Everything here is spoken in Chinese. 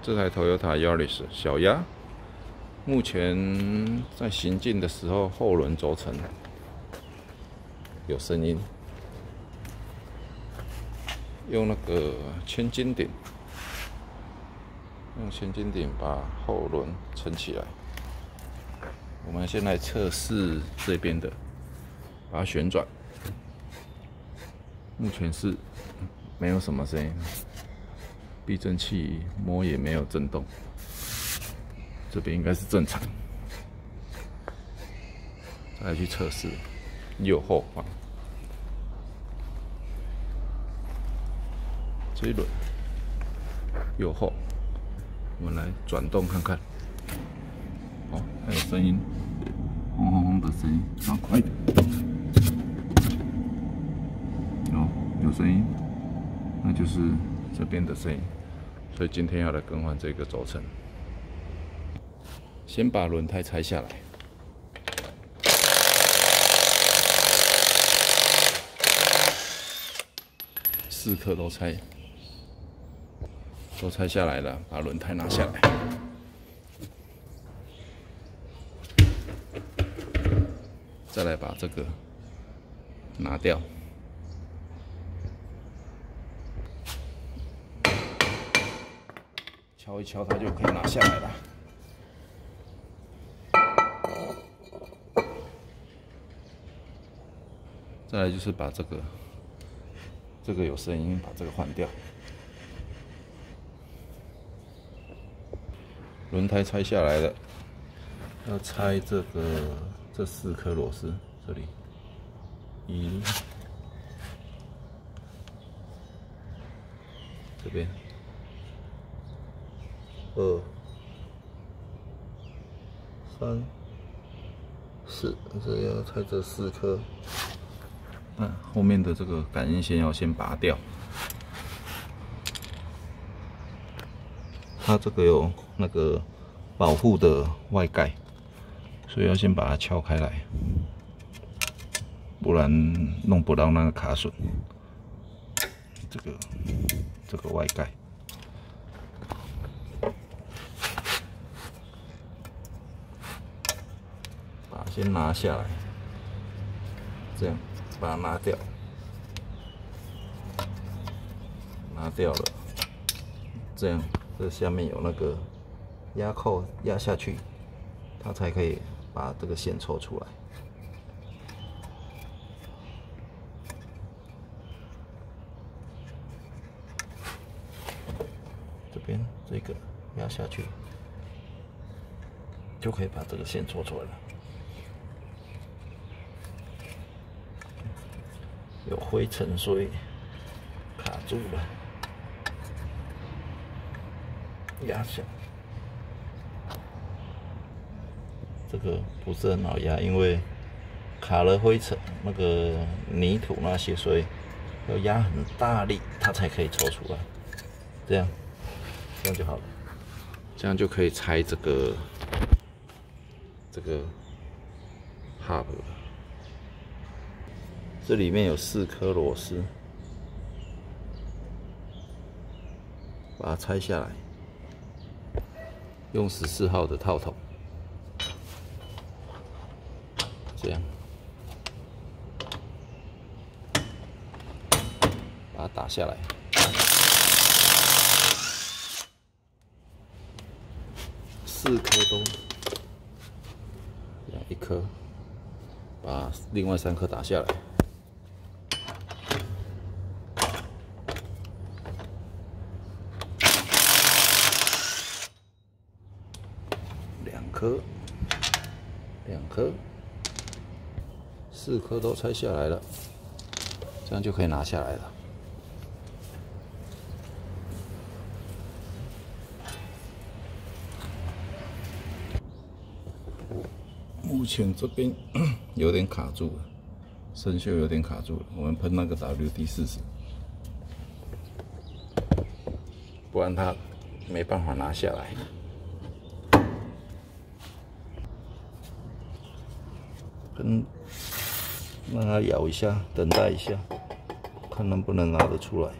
这台 Toyota Yaris 小鸭，目前在行进的时候，后轮轴承有声音，用那个千斤顶，把后轮撑起来。我们先来测试这边的，把它旋转，目前是没有什么声音。 避震器摸也没有震动，这边应该是正常。再来去测试右后方这一轮右后，我们来转动看看。哦，还有声音，轰轰轰的声音，好快点。哦，有声音，那就是这边的声音。 所以今天要来更换这个轴承，先把轮胎拆下来，四颗都拆下来了，把轮胎拿下来，再来把这个拿掉。 敲一敲，它就可以拿下来了。再来就是把这个有声音，把这个换掉。轮胎拆下来了，要拆这4颗螺丝，这里1，这边。 2、3、4，这要拆这4颗。后面的这个感应线要先拔掉。它这个有那个保护的外盖，所以要先把它敲开来，不然弄不到那个卡榫。这个外盖。 把它先拿下来，这样把它拿掉，拿掉了，这样这下面有那个压扣压下去，它才可以把这个线抽出来。这边这个压下去，就可以把这个线抽出来了。 有灰尘，所以卡住了，压下。这个不是很好压，因为卡了灰尘、那个泥土那些，所以要压很大力，它才可以抽出来。这样就好了，这样就可以拆这个hub 了。 这里面有4颗螺丝，把它拆下来，用14号的套筒，这样把它打下来。4颗都，这样1颗，把另外3颗打下来。 2颗，4颗都拆下来了，这样就可以拿下来了。目前这边有点卡住了，生锈有点卡住了，我们喷那个 WD-40，不然它没办法拿下来。 让它咬一下，等待一下，看能不能拿得出来。